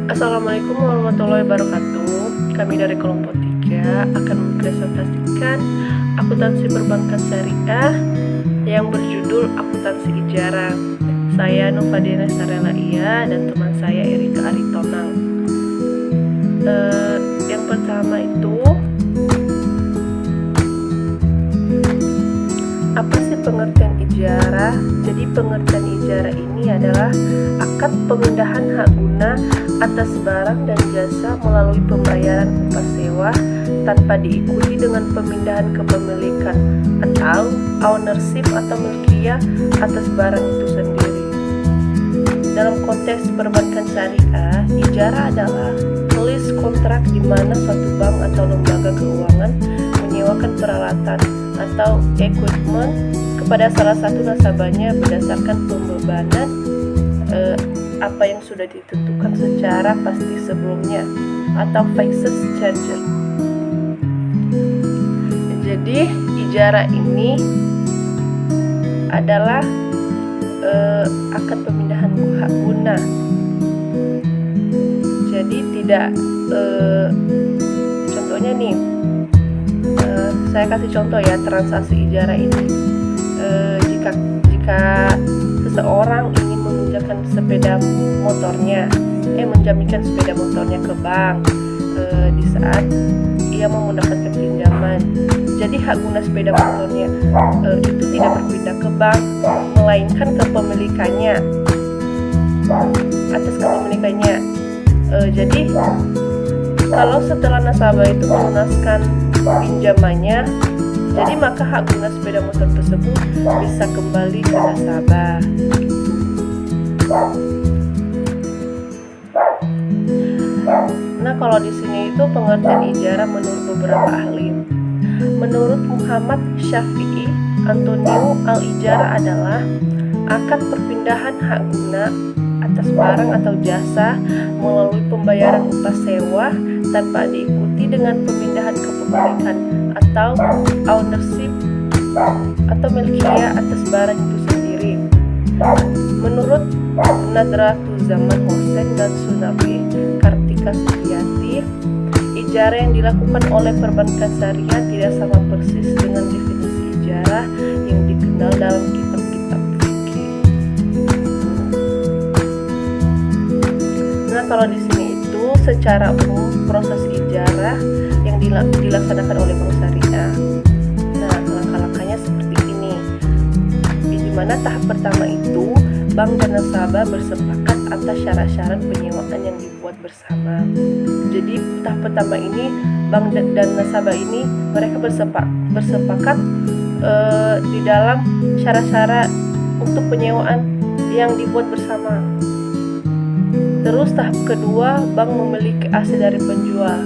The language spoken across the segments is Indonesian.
Assalamualaikum warahmatullahi wabarakatuh. Kami dari kelompok 3 akan mempresentasikan akuntansi perbankan syariah yang berjudul akuntansi ijarah. Saya Nufadina Sarelaia dan teman saya Erika Aritonang. Yang pertama itu, apa sih pengertian ijarah? Jadi pengertian ijarah ini adalah akad pemindahan hak guna atas barang dan jasa melalui pembayaran upah sewa tanpa diikuti dengan pemindahan kepemilikan atau ownership atau milkiyah atas barang itu sendiri. Dalam konteks perbankan syariah, ijarah adalah list kontrak di mana suatu bank atau lembaga keuangan menyewakan peralatan atau equipment kepada salah satu nasabahnya berdasarkan pembebanan apa yang sudah ditentukan secara pasti sebelumnya atau fixed charge. Jadi ijarah ini adalah akad pemindahan hak guna. Jadi tidak contohnya nih, saya kasih contoh ya transaksi ijarah ini. Jika seseorang ingin meminjamkan sepeda motornya, menjaminkan sepeda motornya ke bank di saat ia mau mendapatkan pinjaman. Jadi hak guna sepeda motornya itu tidak berpindah ke bank, melainkan kepemilikannya atas kepemilikannya. Jadi kalau setelah nasabah itu melunaskan pinjamannya, jadi maka hak guna sepeda motor tersebut bisa kembali ke nasabah. Nah, kalau di sini itu pengertian ijarah menurut beberapa ahli. Menurut Muhammad Syafi'i Antonio, al-ijarah adalah akad perpindahan hak guna atas barang atau jasa melalui pembayaran upah sewa tanpa diikuti dengan pemindahan kepemilikan atau ownership atau milkiyah atas barang itu sendiri. Menurut Nadratul Zaman Hussein dan Sunabi Kartika Setiati, ijarah yang dilakukan oleh perbankan syariah tidak sama persis dengan definisi ijarah yang dikenal dalam kitab-kitab fikih. Nah, kalau di sini itu secara umum proses ijarah yang dilaksanakan oleh bank syariah. Nah, langkah-langkahnya seperti ini. Di mana tahap pertama itu bank dan nasabah bersepakat atas syarat-syarat penyewaan yang dibuat bersama. Jadi tahap pertama ini bank dan nasabah ini mereka bersepakat di dalam syarat-syarat untuk penyewaan yang dibuat bersama. Terus tahap kedua, bank memiliki aset dari penjual.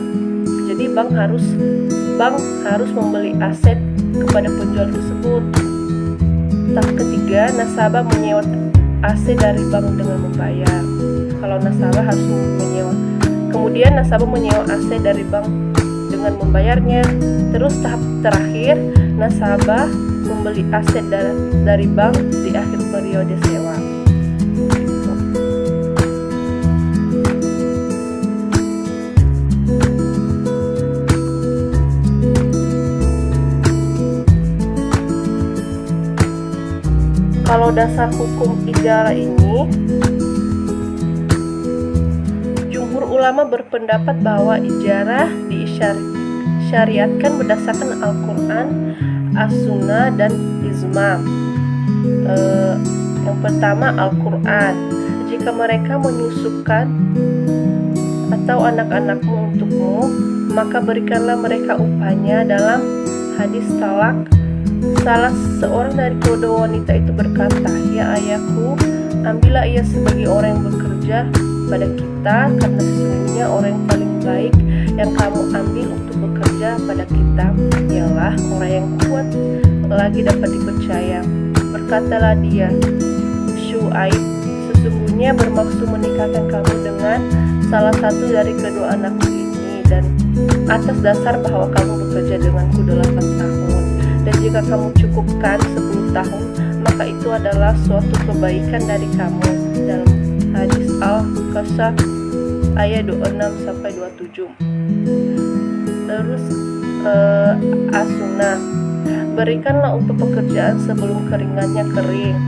Jadi bank harus membeli aset kepada penjual tersebut. Tahap ketiga, nasabah menyewa aset dari bank dengan membayar. Kalau nasabah harus menyewa. Kemudian nasabah menyewa aset dari bank dengan membayarnya. Terus tahap terakhir, nasabah membeli aset dari bank di akhir periode sewa. Kalau dasar hukum ijarah ini, jumhur ulama berpendapat bahwa ijarah disyariatkan berdasarkan Al-Quran, As-Sunnah, dan Ijma'. Yang pertama, Al-Quran. Jika mereka menyusupkan atau anak-anakmu untukmu, maka berikanlah mereka upahnya. Dalam hadis talak, salah seorang dari kedua wanita itu berkata, "Ya ayahku, ambillah ia sebagai orang yang bekerja pada kita, karena sesungguhnya orang yang paling baik yang kamu ambil untuk bekerja pada kita ialah orang yang kuat lagi dapat dipercaya." Berkatalah dia, "Syuaib, sesungguhnya bermaksud menikahkan kamu dengan salah satu dari kedua anakku ini, dan atas dasar bahwa kamu bekerja denganku 8 tahun. Dan jika kamu cukupkan 10 tahun, maka itu adalah suatu kebaikan dari kamu." Dalam hadis Al-Qasas ayat 26 sampai 27. Terus as-sunnah, berikanlah untuk pekerjaan sebelum keringatnya kering.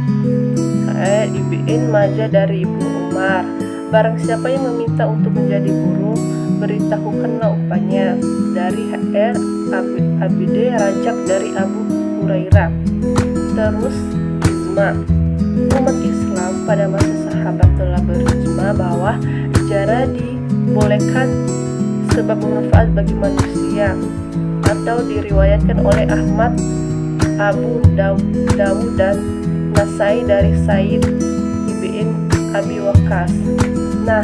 Ibn Majah dari Ibnu Umar, barang siapa yang meminta untuk menjadi buruh, beritahukanlah upahnya. Dari Abd Rajab dari Abu Hurairah. Terus ijma, umat Islam pada masa sahabat telah berijma bahwa ijarah dibolehkan sebab bermanfaat bagi manusia, atau diriwayatkan oleh Ahmad, Abu Dawud dan Nasai dari Said ibn Abi Waqqas. Nah,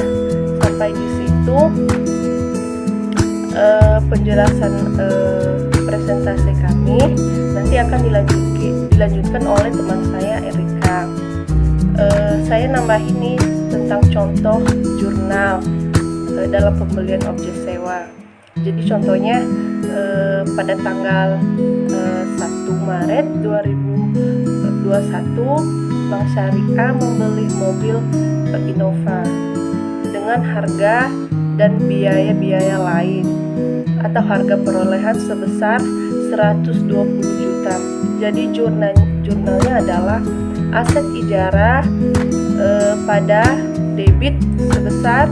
sampai di situ penjelasan presentasi kami. Nanti akan dilanjutkan oleh teman saya Erika. Saya nambahin nih tentang contoh jurnal dalam pembelian objek sewa. Jadi contohnya pada tanggal 1 Maret 2021 Bank Syariah membeli mobil Innova dengan harga dan biaya-biaya lain atau harga perolehan sebesar 120 juta. Jadi jurnalnya adalah aset ijarah pada debit sebesar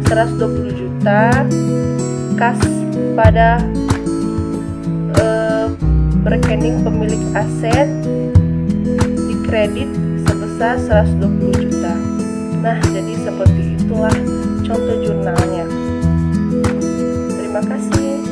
120 juta, kas pada rekening pemilik aset di kredit sebesar 120 juta. Nah, jadi seperti itulah contoh jurnalnya. Terima kasih.